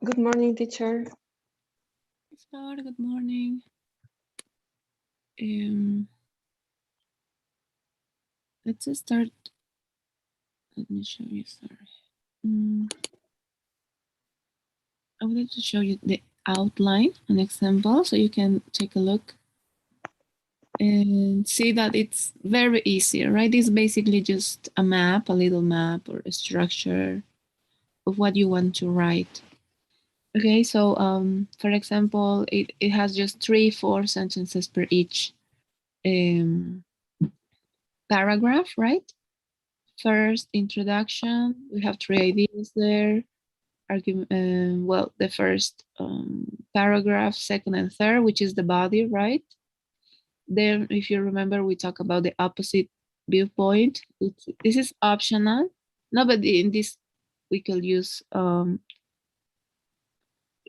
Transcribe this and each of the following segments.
Good morning, teacher. Flor, good morning. Let's start. Let me show you, sorry. I would like to show you the outline, an example, so you can take a look and see that it's very easy, right? It's basically just a map, a little map or a structure of what you want to write. Okay, so for example, it has just 3-4 sentences per each paragraph, right? First, introduction, we have 3 ideas there. Argument, well, the first paragraph, second and third, which is the body, right? Then, if you remember, we talk about the opposite viewpoint. This is optional. No, but in this, we could use,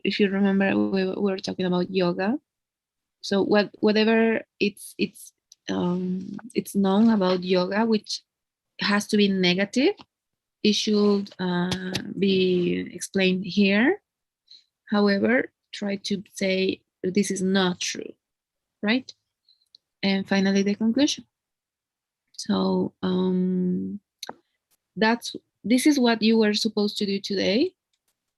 if you remember, we were talking about yoga. So whatever it's known about yoga, which has to be negative, it should be explained here. However, try to say this is not true, right? And finally, the conclusion. So this is what you were supposed to do today.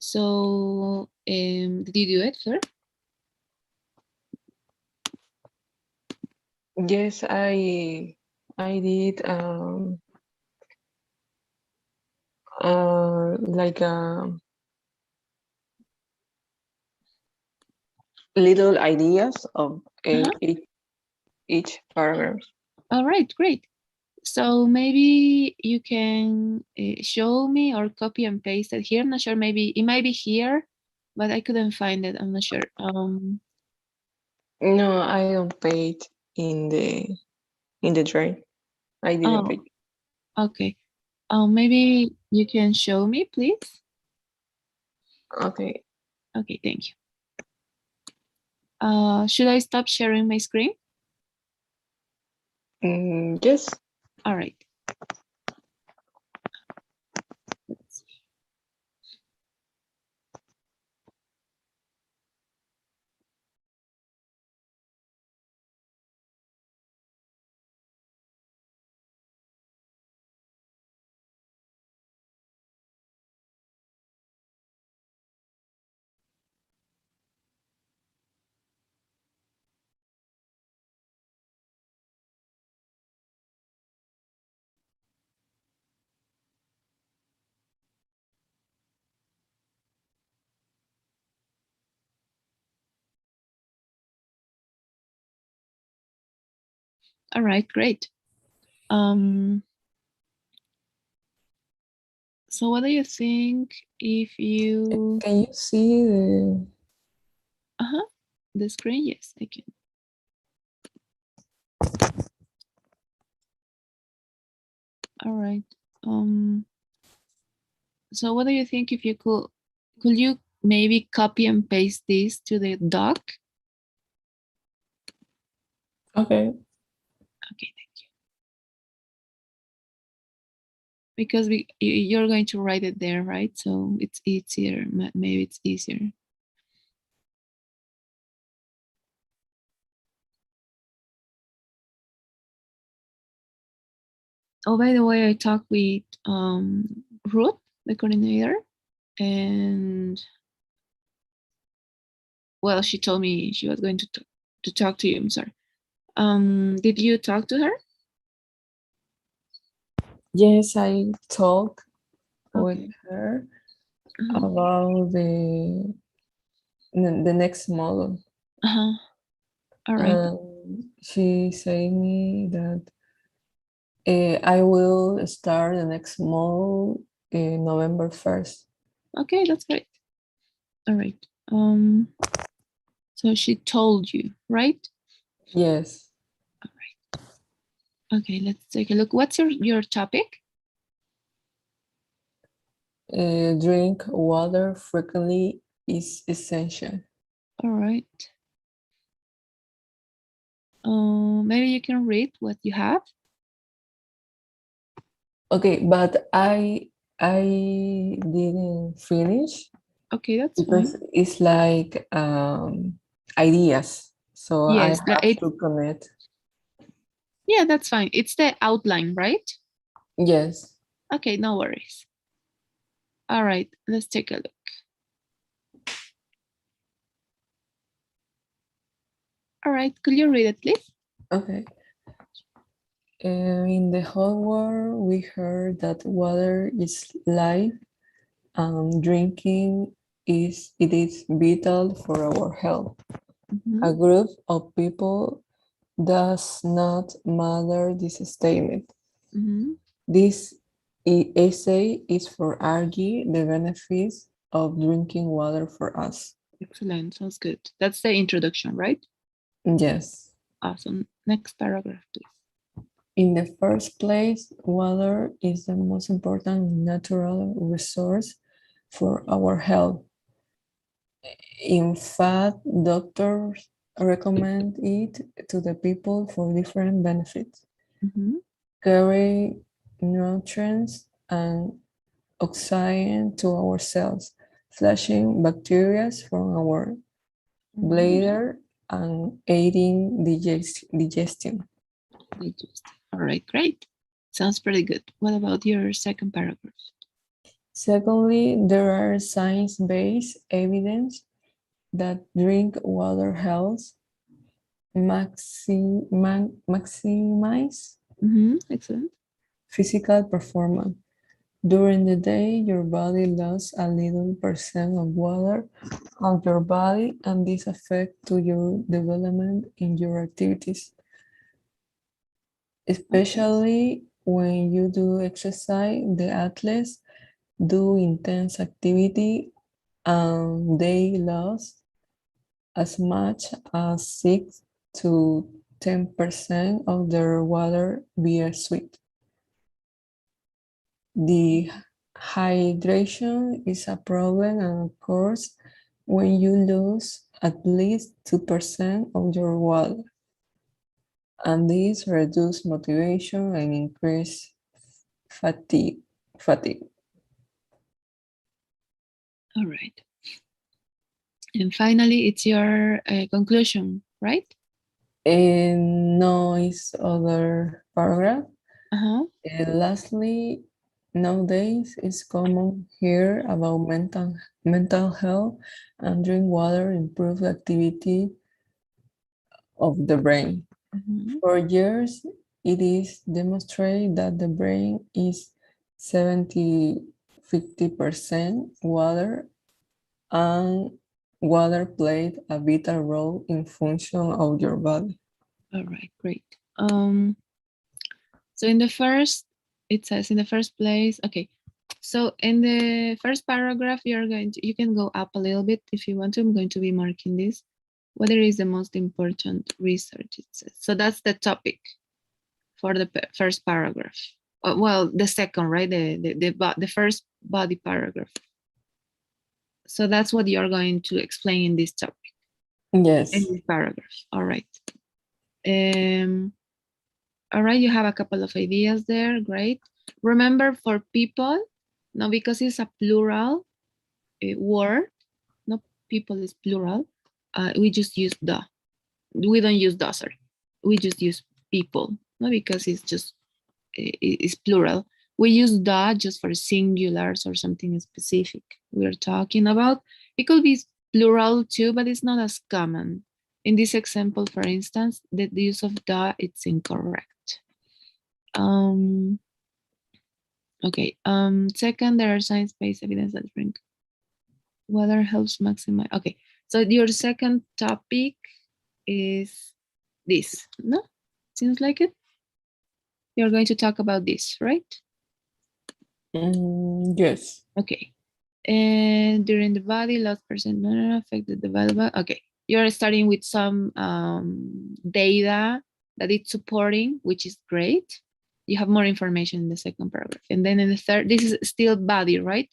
So did you do it, sir? Yes, I did like little ideas of each paragraph. All right, great. So maybe you can show me or copy and paste it here. I'm not sure. Maybe it might be here, but I couldn't find it. I'm not sure. No, I don't pay it in the drive. I didn't pay. Okay. Maybe you can show me, please. Okay. Okay, thank you. Should I stop sharing my screen? Yes. All right. Let's see. All right, great. So what do you think if you... Can you see the screen? Yes, I can. All right. So what do you think if you could you maybe copy and paste this to the doc? Okay. Okay, thank you. Because you're going to write it there, right? So it's easier. Maybe it's easier. Oh, by the way, I talked with Ruth, the coordinator, and well, she told me she was going to talk to you. I'm sorry. Did you talk to her? Yes, I talked with her about the next model. All right. She said me that I will start the next model November 1st. Okay, that's great. All right. So she told you, right? Yes. All right. Okay, let's take a look. What's your topic? Drink water frequently is essential. All right. Maybe you can read what you have. Okay, but I didn't finish Okay, that's because fine. it's like ideas. So I Yes, have to connect. yeah, that's fine. It's the outline, right? Yes. Okay, no worries. All right, let's take a look. All right, could you read it, please? Okay. In the whole world, we heard that water is life, and drinking is vital for our health. A group of people does not matter this statement. This essay is for argue the benefits of drinking water for us. Excellent, sounds good. That's the introduction, right? Yes. Awesome. Next paragraph, please. In the first place, water is the most important natural resource for our health. In fact, doctors recommend it to the people for different benefits. Carry nutrients and oxygen to our cells, flushing bacteria from our bladder and aiding digestion. All right, great. Sounds pretty good. What about your second paragraph? Secondly, there are science-based evidence that drink water helps maximize Excellent. physical performance. During the day, your body loses a little percent of water of your body, and this affects to your development in your activities, especially when you do exercise. The athletes do intense activity and they lose as much as 6 to 10% of their water via sweat. Dehydration is a problem and occurs when you lose at least 2% of your water, and this reduces motivation and increase fatigue. All right. And finally, it's your conclusion, right? And no, it's other paragraph. Uh-huh. And lastly, nowadays it's common here about mental health, and drink water improve the activity of the brain. For years, it is demonstrated that the brain is 50% water, and water played a vital role in function of your body. All right, great. So it says in the first place, okay. So in the first paragraph, you can go up a little bit if you want to. I'm going to be marking this. Whether is the most important research, it says. So that's the topic for the first paragraph. Well, the second, right? The first body paragraph. So that's what you're going to explain in this topic. Yes. In this paragraph. All right. All right, you have a couple of ideas there. Great. Remember, for people, no, because it's a plural word, no, people is plural, we just use the. We don't use the, sorry. We just use people, no, because it's just, it's plural. We use the just for singulars or something specific we're talking about. It could be plural too, but it's not as common. In this example, for instance, the use of the, it's incorrect. Okay. Second, there are science-based evidence that drink water helps maximize. Okay. So your second topic is this, no? Seems like it. You're going to talk about this, right? Yes. Okay. And during the body, last percent affected the development. Okay. You're starting with some data that it's supporting, which is great. You have more information in the second paragraph. And then in the third, this is still body, right?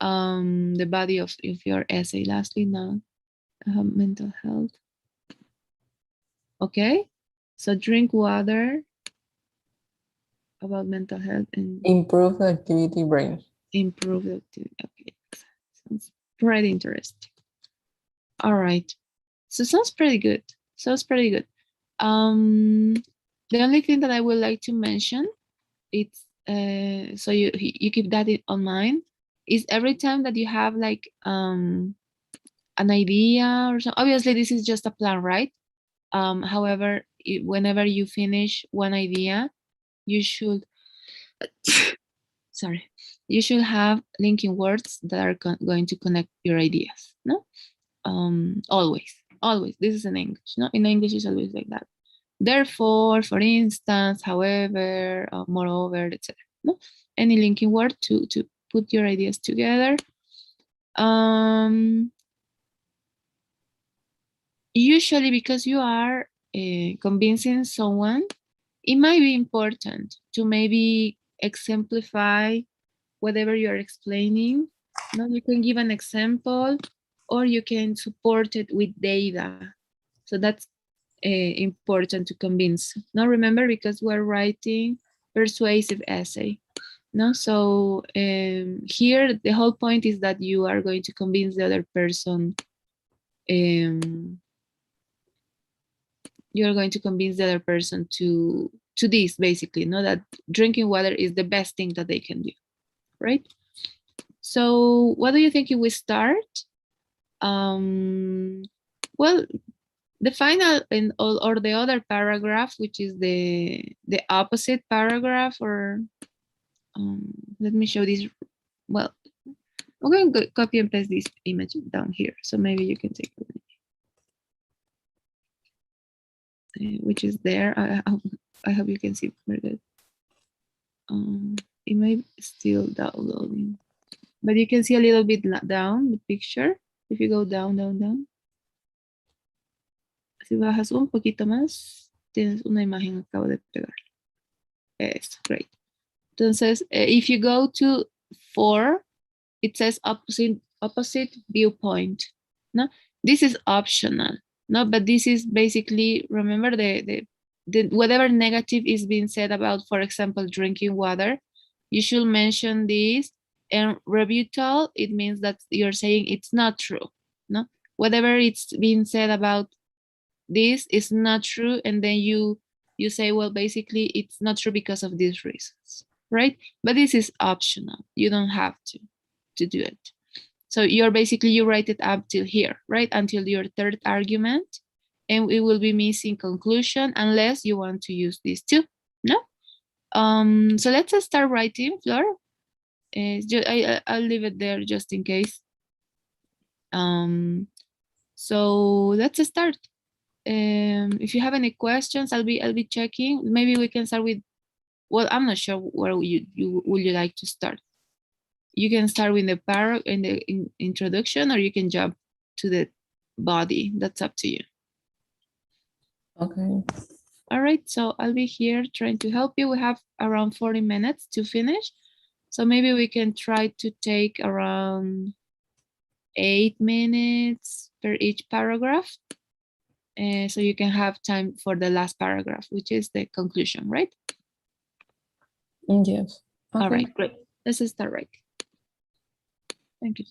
The body of your essay. Lastly, now mental health. Okay, so drink water, about mental health, and improve the activity brain. improve the activity. Okay, sounds Right, interesting. All right. So sounds pretty good. Sounds pretty good. The only thing that I would like to mention, it's so you keep that on mind, is every time that you have like an idea or something. Obviously, this is just a plan, right? However, whenever you finish one idea, you should sorry, you should have linking words that are going to connect your ideas. No, always. This is in English. No, in English it's always like that. Therefore, for instance, however, moreover, etc. No, any linking word to put your ideas together. Usually, because you are convincing someone, it might be important to maybe exemplify whatever you're explaining. No, you can give an example, or you can support it with data. So that's important to convince. Now remember, because we're writing persuasive essay. No, so here the whole point is that you are going to convince the other person. You're going to convince the other person to this, basically, no, that drinking water is the best thing that they can do, right? So what do you think if we start? Well, the final or the other paragraph, which is the opposite paragraph, or let me show this. Well, I'm going to copy and paste this image down here, so maybe you can take it, which is there. I hope you can see very good. It may still downloading, but you can see a little bit down the picture. If you go down, down. Si bajas un poquito más, tienes una imagen, acabo de pegar. Eso, great. Entonces, if you go to 4, it says opposite viewpoint. No, this is optional. No, but this is basically, remember the whatever negative is being said about, for example, drinking water, you should mention this. And rebuttal, it means that you're saying it's not true. No, whatever it's being said about this is not true, and then you say, well, basically it's not true because of these reasons, right? But this is optional. You don't have to do it. So you're basically, you write it up till here, right? Until your third argument, and it will be missing conclusion unless you want to use these two. No. So let's start writing, Flor. I'll leave it there just in case. So let's start. If you have any questions, I'll be checking. Maybe we can start with, well, I'm not sure where would you like to start. You can start with the in the introduction, or you can jump to the body. That's up to you. Okay. All right, so I'll be here trying to help you. We have around 40 minutes to finish. So maybe we can try to take around 8 minutes per each paragraph. So you can have time for the last paragraph, which is the conclusion, right? Yes. Okay. All right, great. Let's start right. Thank you.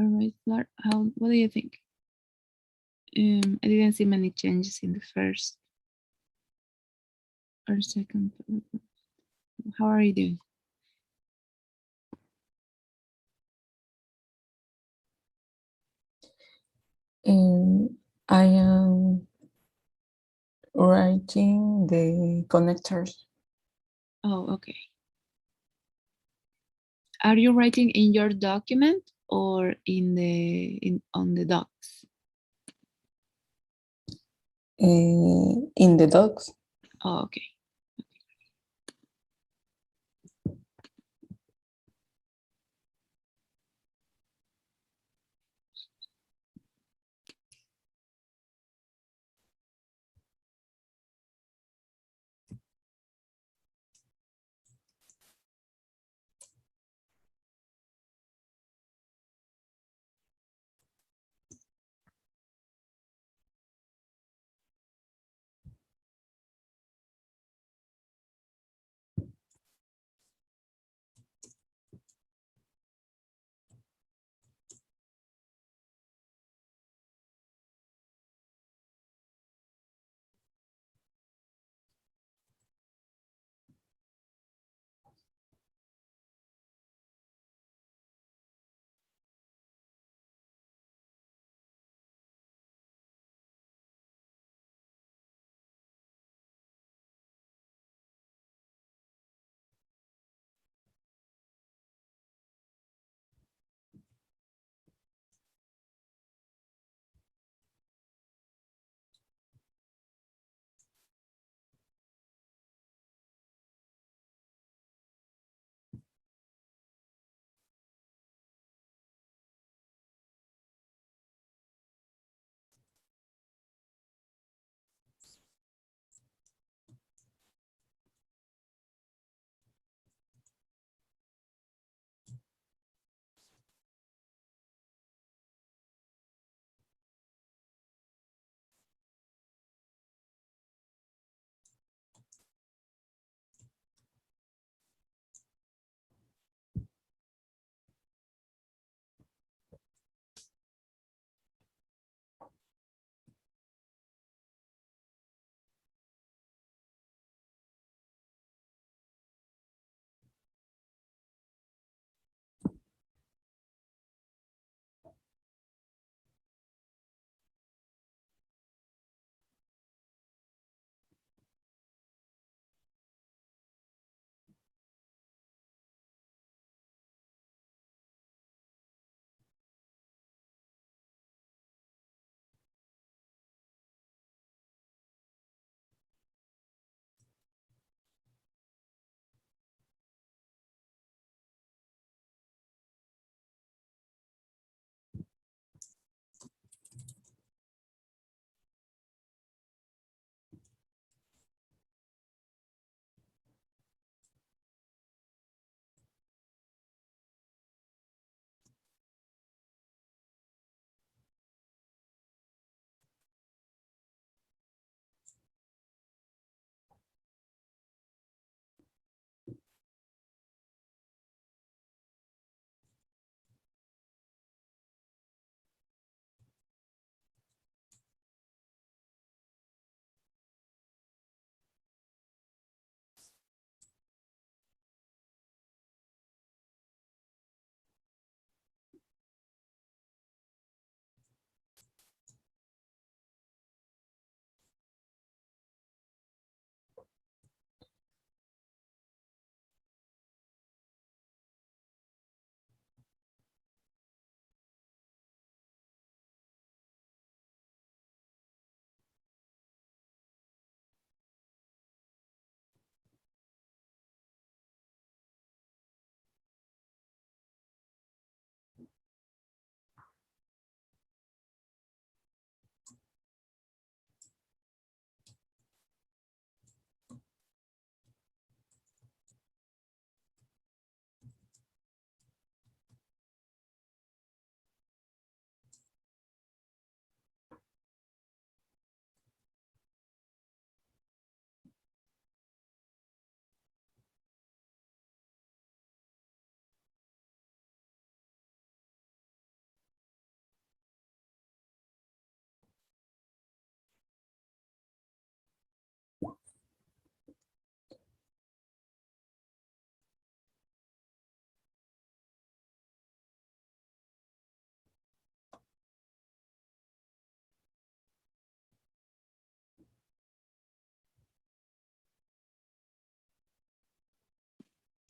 All right, Flor, what do you think? I didn't see many changes in the first or second paragraph. How are you doing? I am writing the connectors. Oh, okay. Are you writing in your document or on the docs? In the docs. Oh, okay.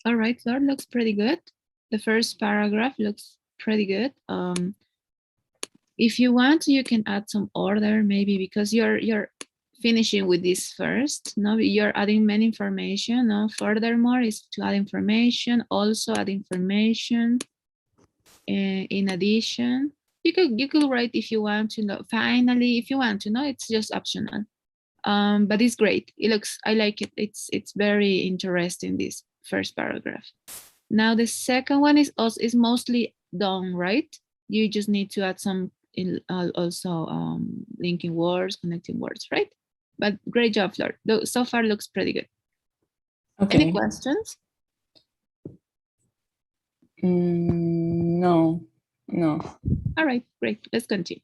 All right, Flor, looks pretty good. The first paragraph looks pretty good. If you want, you can add some order, maybe because you're finishing with this first. No, you're adding many information. No, furthermore is to add information. Also add information. In addition, you could write if you want to know. Finally, if you want to know, it's just optional. But it's great. I like it. It's very interesting, this first paragraph. Now the second one is mostly done, right? You just need to add some also linking words, connecting words, right? But great job, Flor. So far looks pretty good. Okay. Any questions? No, no. All right, great. Let's continue.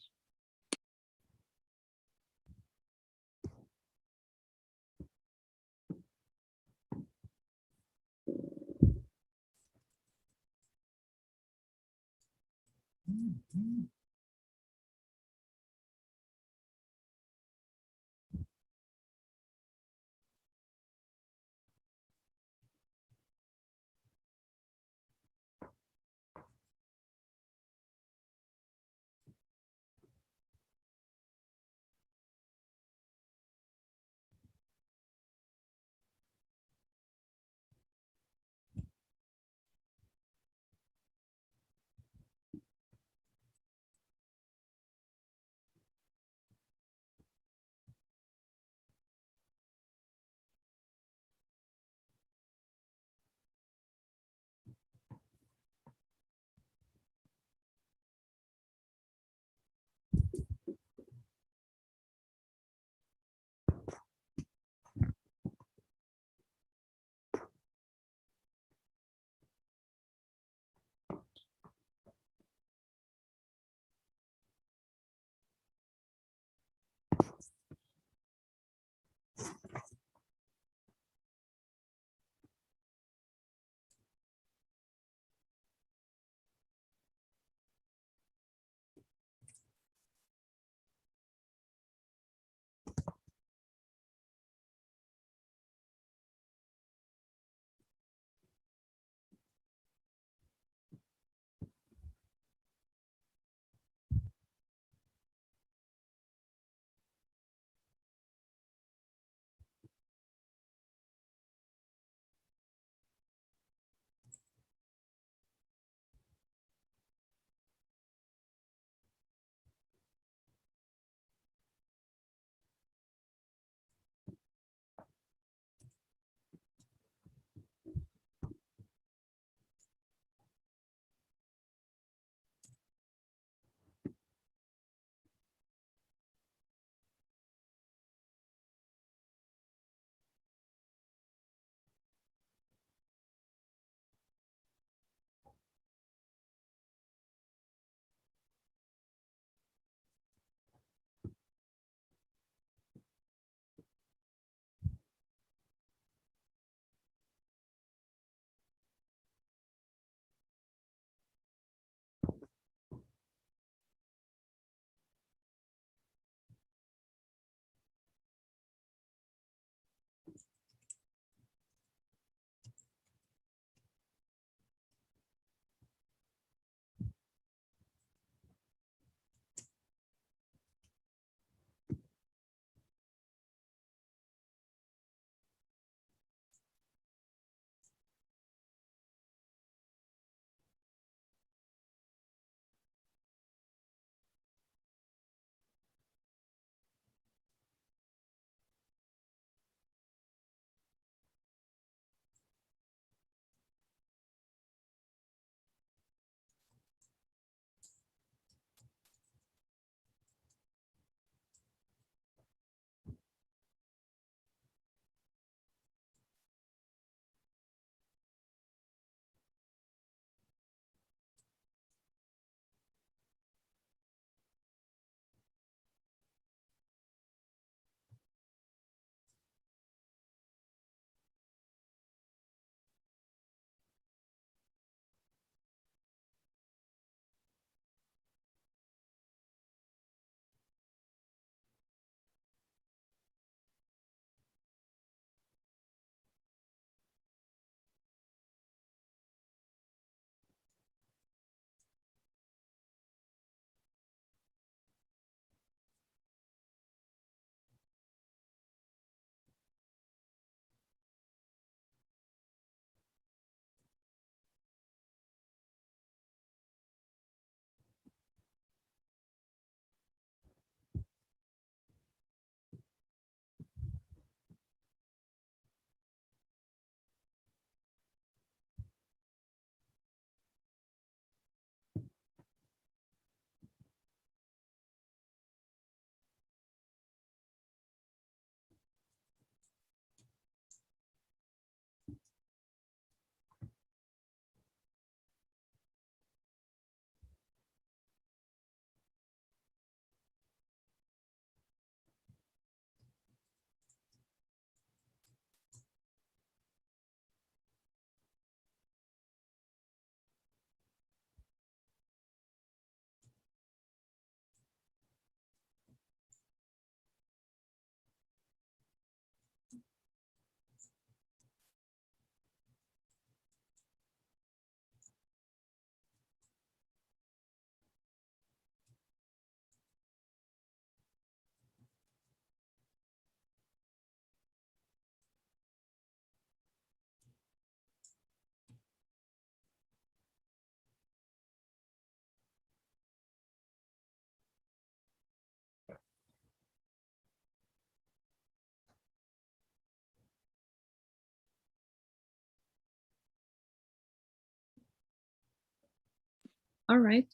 All right.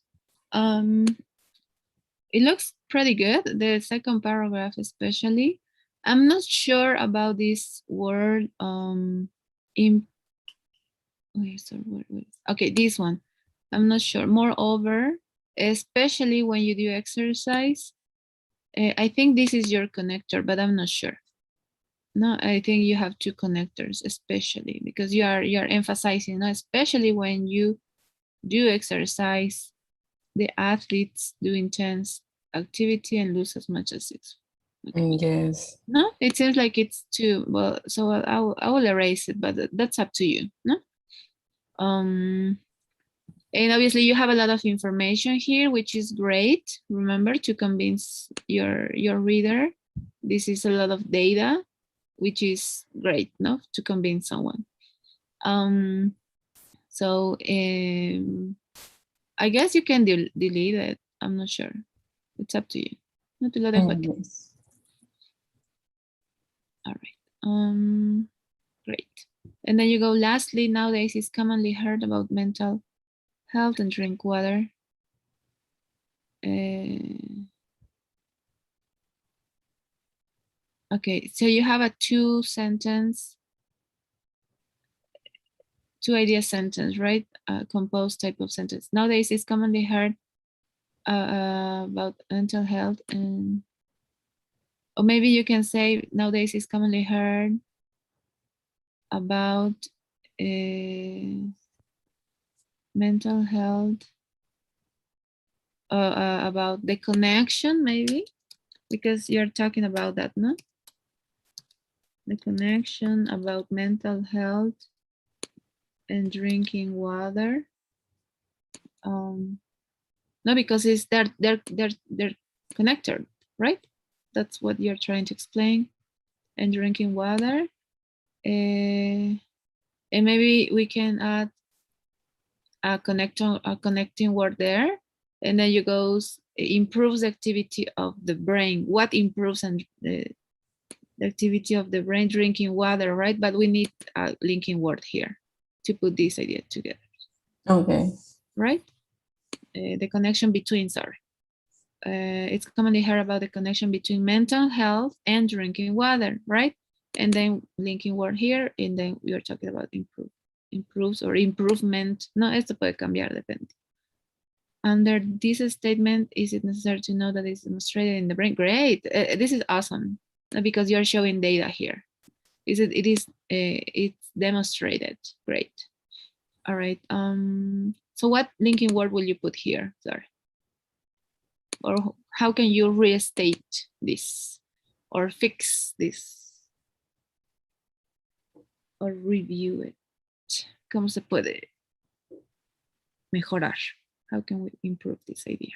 It looks pretty good. The second paragraph, especially. I'm not sure about this word. Okay, this one. I'm not sure. Moreover, especially when you do exercise, I think this is your connector, but I'm not sure. No, I think you have two connectors, especially because you're emphasizing, no, especially when you do exercise, the athletes do intense activity and lose as much as six. Okay. Yes. No, it seems like it's too well. So I will erase it, but that's up to you. No. And obviously you have a lot of information here, which is great. Remember to convince your reader. This is a lot of data, which is great, no, to convince someone. So I guess you can delete it. I'm not sure. It's up to you. No te lo dejo aquí. Yes. All right. Great. And then you go, lastly, nowadays it's commonly heard about mental health and drink water. Okay, so you have a two idea sentence, right? Composed type of sentence. Nowadays it's commonly heard about mental health, and or maybe you can say nowadays it's commonly heard about mental health, about the connection, maybe, because you're talking about that, no? The connection about mental health and drinking water. No, because it's they're connected, right? That's what you're trying to explain. And drinking water. And maybe we can add a connecting word there. And then you go, improves the activity of the brain. What improves and the activity of the brain? Drinking water, right? But we need a linking word here to put this idea together. Okay. Right? The connection between, sorry. It's commonly heard about the connection between mental health and drinking water, right? And then linking word here, and then we are talking about improves or improvement. No, esto puede cambiar, depende. Under this statement, is it necessary to know that it's demonstrated in the brain? Great, this is awesome, because you're showing data here. It's demonstrated, great. All right, so what linking word will you put here, sorry? Or how can you restate this or fix this or review it? ¿Cómo se puede mejorar? How can we improve this idea?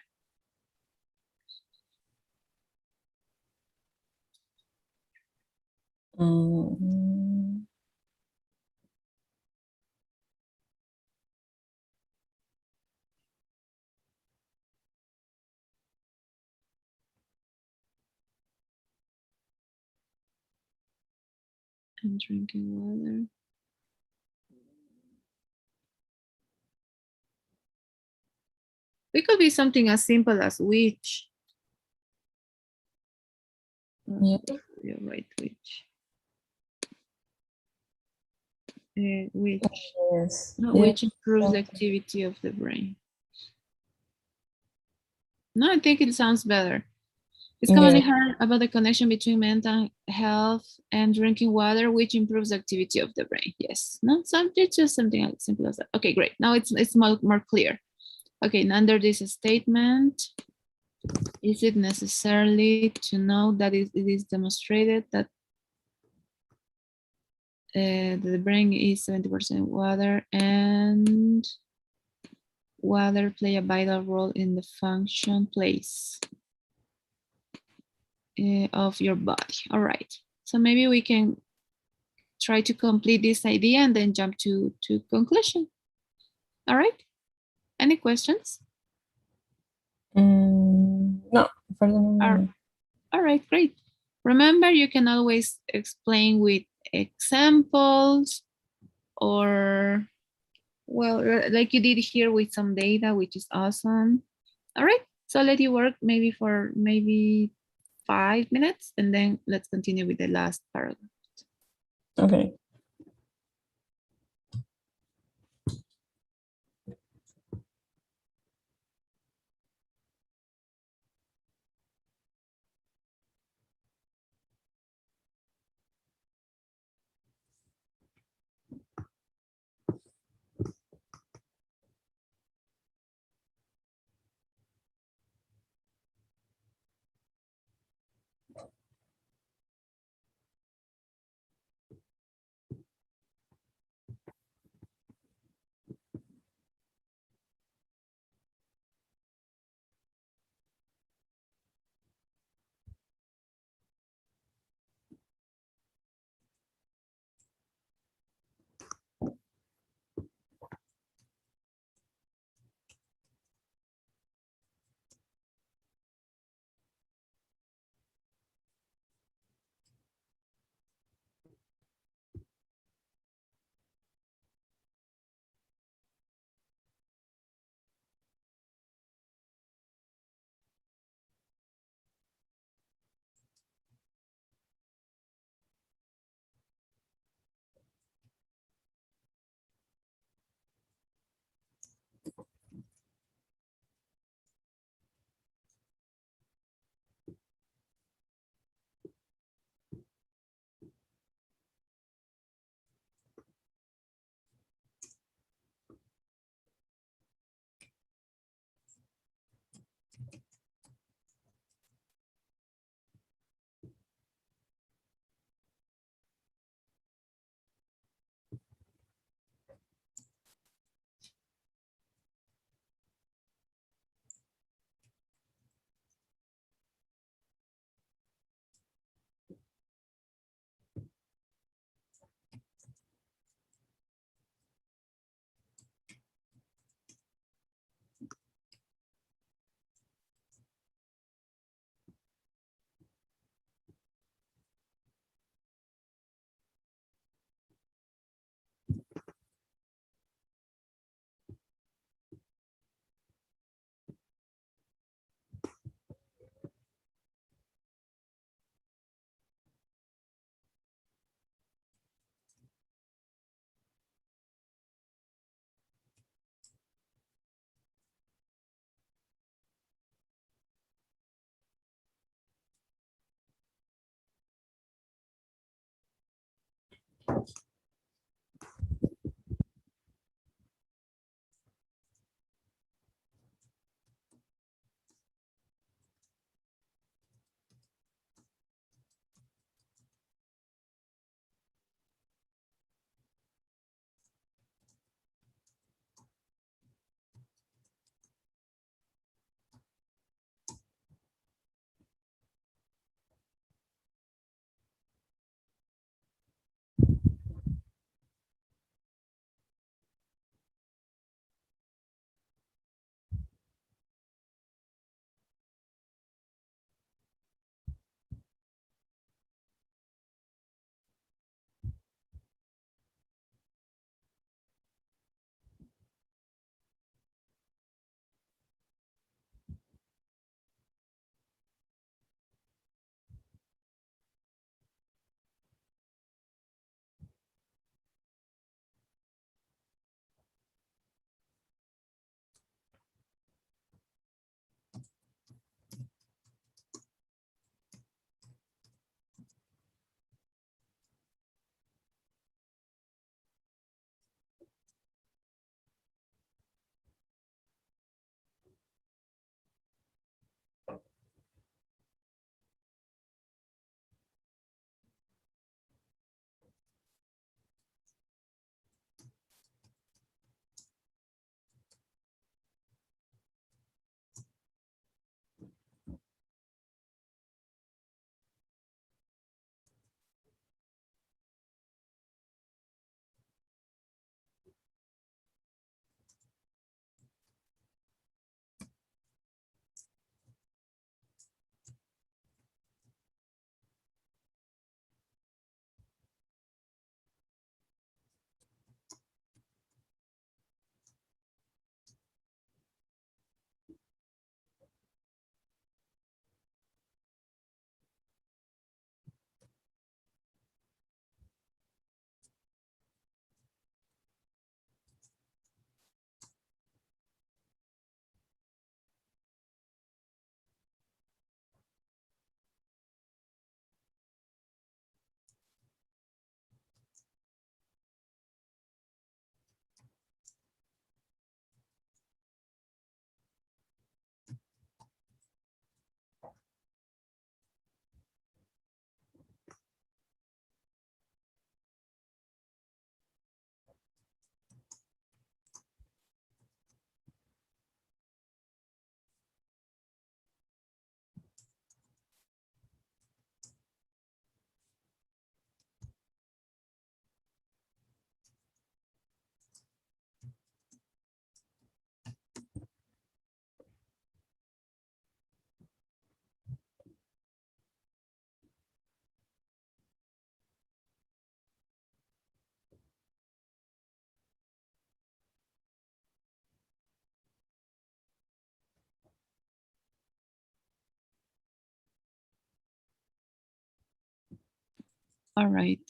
And drinking water. It could be something as simple as which. Yeah. You're right, which. Which. Yes. No, Yeah. which improves the activity of the brain. No, I think it sounds better. It's commonly heard about the connection between mental health and drinking water, which improves the activity of the brain. Yes, no, it's just something as simple as that. Okay, great. Now it's more clear. Okay, and under this statement, is it necessarily to know that it is demonstrated that the brain is 70% water and water play a vital role in the function place of your body. All right, so maybe we can try to complete this idea and then jump to conclusion. All right, any questions? No, for the moment. All right, great. Remember, you can always explain with examples or Well, like you did here with some data, which is awesome. All right, so let you work maybe for maybe 5 minutes, and then let's continue with the last paragraph. Okay. All right.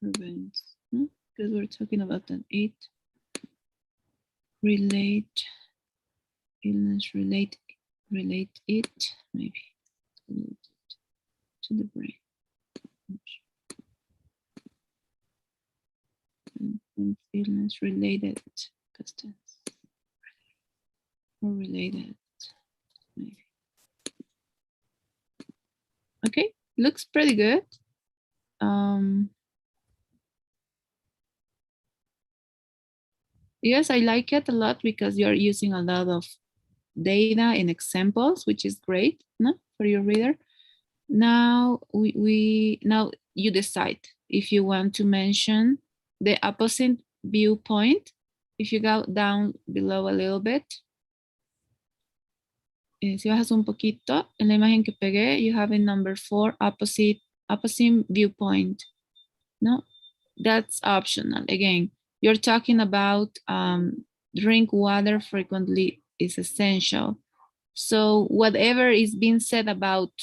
Prevents. Because we're talking about an it. Relate. Illness. Relate it. Maybe. Relate it to the brain. And illness related. Past tense. Or related. Maybe. Okay. Looks pretty good. Yes, I like it a lot because you're using a lot of data and examples, which is great, no, for your reader. Now now you decide if you want to mention the opposite viewpoint. If you go down below a little bit, si bajas un poquito, en la imagen que pegué, you have in number 4, opposite viewpoint. No, that's optional. Again, you're talking about drink water frequently is essential. So whatever is being said about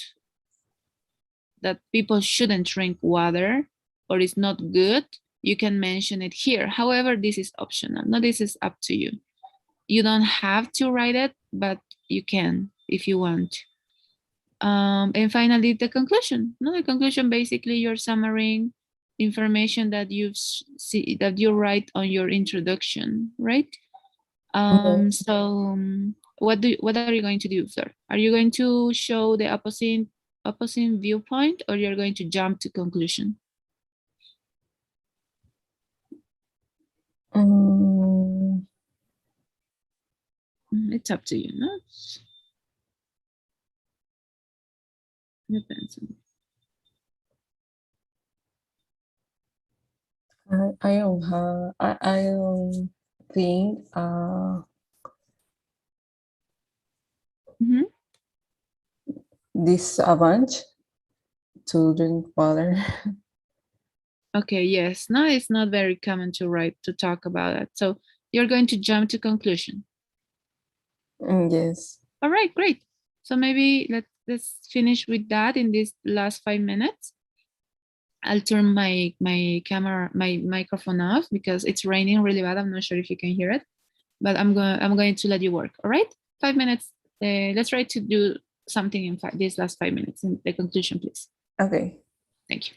that people shouldn't drink water or is not good, you can mention it here. However, this is optional. No, this is up to you. You don't have to write it, but you can if you want. And finally, the conclusion. No, the conclusion, basically you're summarizing information that you write on your introduction, right? So what are you going to do, sir? Are you going to show the opposite viewpoint, or you're going to jump to conclusion? It's up to you, no? Depends. I don't have. I don't think. Disadvantage to drink water. Okay, yes. No, it's not very common to talk about it. So you're going to jump to conclusion. Yes. All right, great. So maybe let's finish with that in these last 5 minutes. I'll turn my camera, my microphone off because it's raining really bad. I'm not sure if you can hear it, but I'm going to let you work. All right, 5 minutes. Let's try to do something in these last 5 minutes. In the conclusion, please. Okay. Thank you.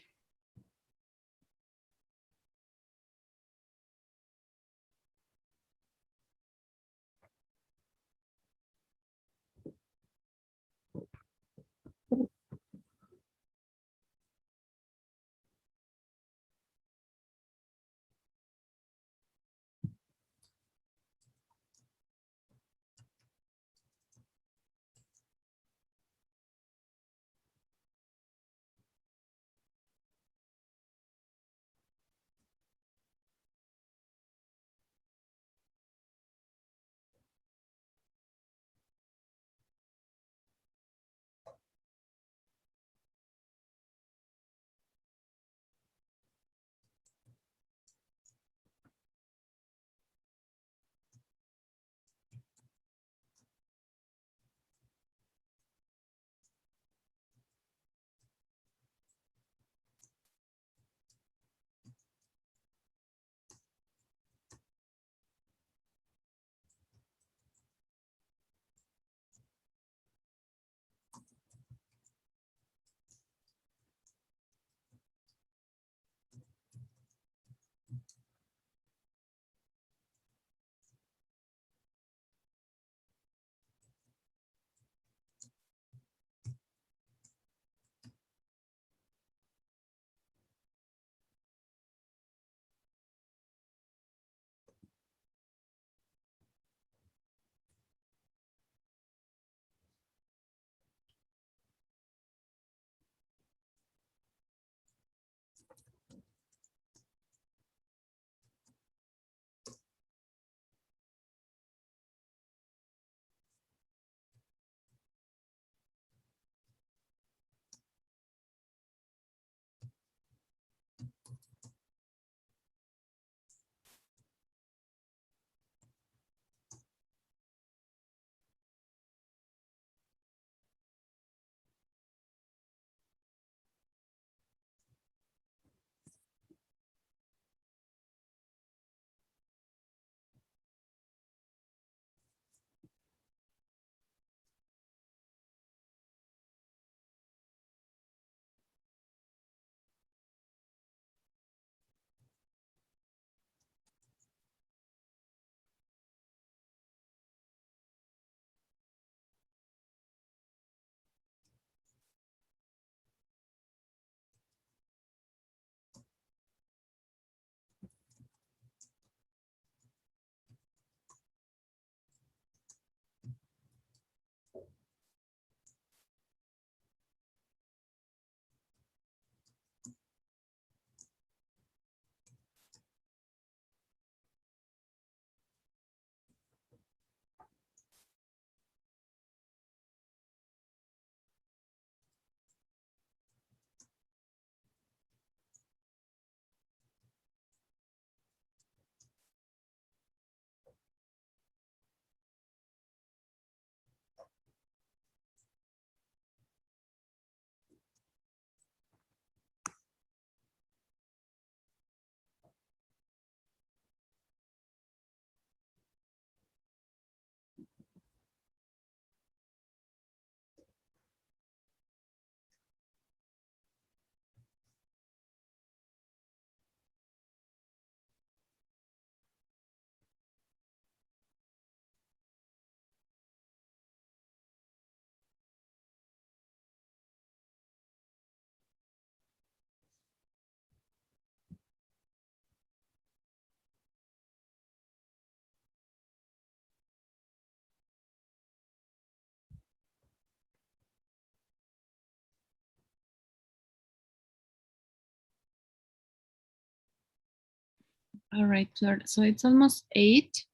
All right, Fleur. So it's almost 8.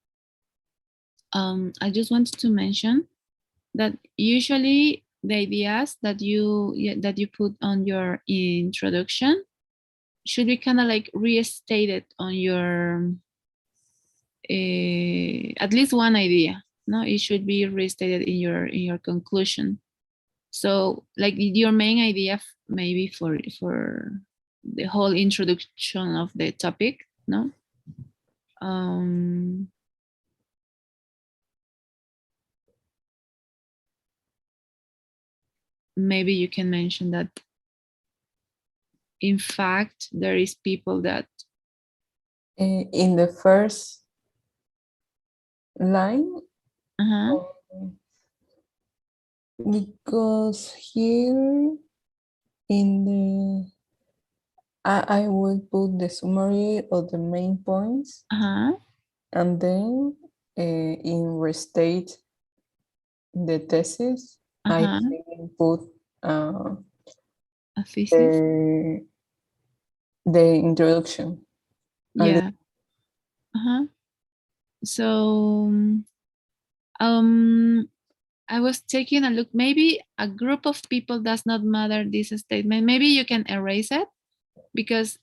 I just wanted to mention that usually the ideas that you put on your introduction should be kind of like restated on your at least one idea. No, it should be restated in your conclusion. So like your main idea maybe for the whole introduction of the topic, no? Um, maybe you can mention that in fact there is people that In the first line, uh-huh, because here in the I will put the summary of the main points, uh-huh, and then in restate the thesis, I uh-huh, can put a thesis. the the introduction. Yeah. Uh-huh. So um I was taking a look. Maybe a group of people does not matter this statement. Maybe you can erase it because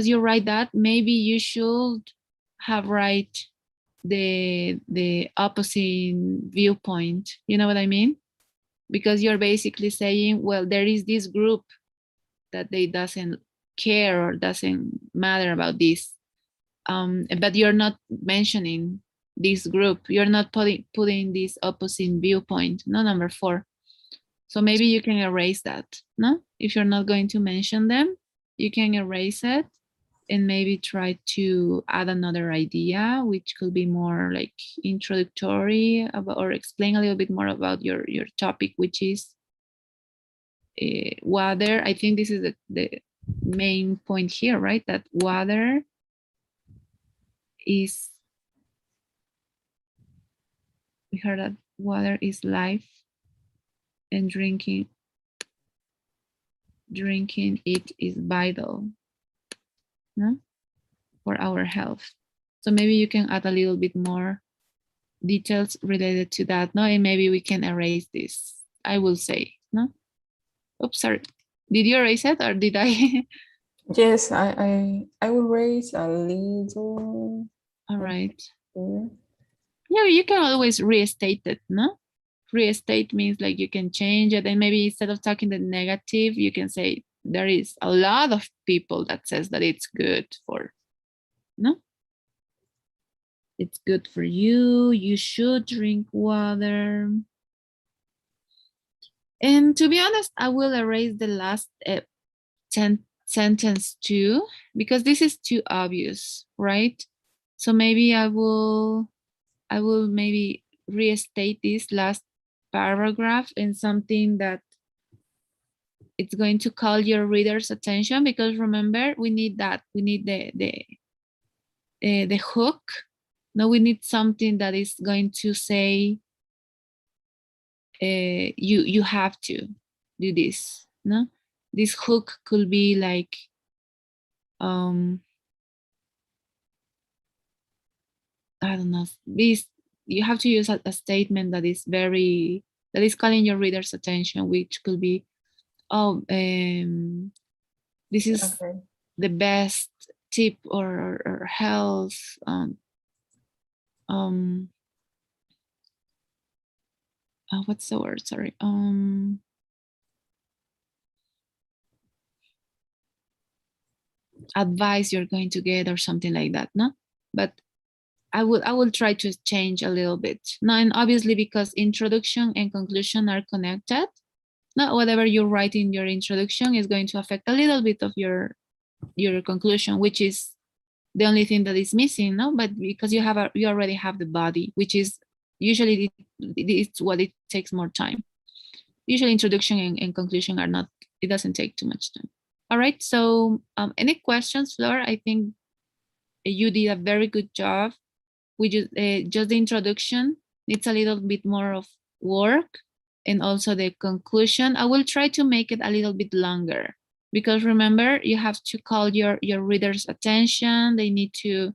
you write that, maybe you should have write the opposite viewpoint. You know what I mean? Because you're basically saying, well, there is this group that they doesn't care or doesn't matter about this. But you're not mentioning this group. You're not putting this opposite viewpoint. No, number 4. So maybe you can erase that. No, if you're not going to mention them, you can erase it and maybe try to add another idea, which could be more like introductory about, or explain a little bit more about your topic, which is water. I think this is the main point here, right? That water is, we heard that water is life and drinking it is vital, no? For our health. So maybe you can add a little bit more details related to that, no? And maybe we can erase this, I will say, no? Oops, sorry. Did you erase it or did I? Yes, I will raise a little. All right. Here. Yeah, you can always restate it, no? Restate means like you can change it, and maybe instead of talking the negative, you can say there is a lot of people that says that it's good for, no? It's good for you. You should drink water. And to be honest, I will erase the last sentence too, because this is too obvious, right? So maybe I will maybe restate this last paragraph in something that it's going to call your reader's attention, because remember, we need that. We need the hook. No, we need something that is going to say you have to do this. No, this hook could be like I don't know. This, you have to use a statement that is very, that is calling your reader's attention, which could be, oh, this is Okay. the best tip or health um what's the word, sorry, advice you're going to get or something like that, no? But I will try to change a little bit now, and obviously because introduction and conclusion are connected, not whatever you write in your introduction is going to affect a little bit of your conclusion, which is the only thing that is missing, no? But because you already have the body, which is usually it's what it takes more time. Usually introduction and conclusion are not, it doesn't take too much time. All right, so any questions, Flor? I think you did a very good job. We just the introduction needs a little bit more of work, and also the conclusion. I will try to make it a little bit longer. because remember, you have to call your readers' attention. They need to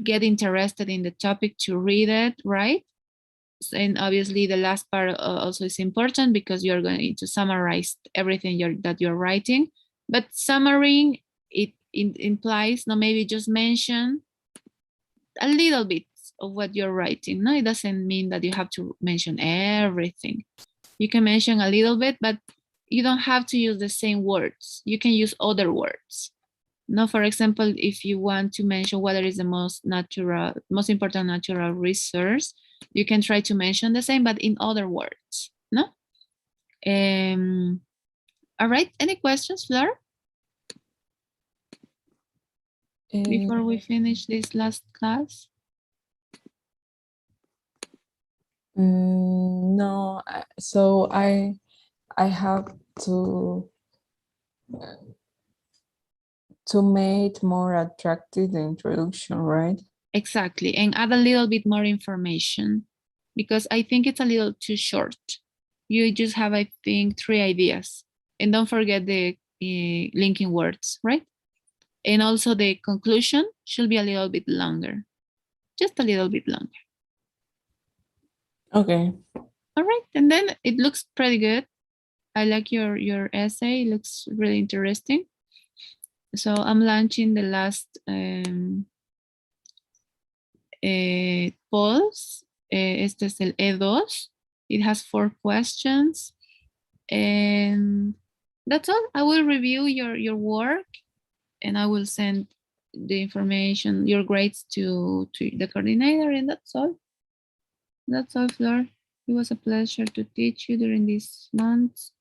get interested in the topic to read it, right? And obviously the last part also is important because you're going to summarize everything that you're writing. But summarizing, it implies, no, maybe just mention a little bit of what you're writing. No, it doesn't mean that you have to mention everything. You can mention a little bit, but you don't have to use the same words. You can use other words. No, for example, if you want to mention what is the most important natural resource, you can try to mention the same, but in other words. No. All right. Any questions, Fleur? Before we finish this last class? No. So I have to make more attractive the introduction, right? Exactly, and add a little bit more information because I think it's a little too short. You just have, I think, 3 ideas, and don't forget the linking words, right? And also the conclusion should be a little bit longer, just a little bit longer. Okay. All right, and then it looks pretty good. I like your essay. It looks really interesting. So I'm launching the last polls. Este es el E2. It has 4 questions. And that's all. I will review your work and I will send the information, your grades to the coordinator, and that's all. That's all, Flor. It was a pleasure to teach you during these months.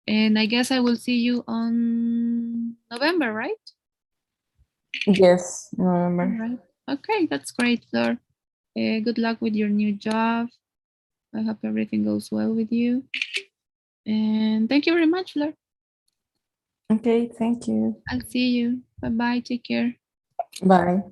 And I guess I will see you on November, right? Yes, November. All right. Okay, that's great, Flor. Good luck with your new job. I hope everything goes well with you. And thank you very much, Flor. Okay, thank you. I'll see you. Bye-bye. Take care. Bye.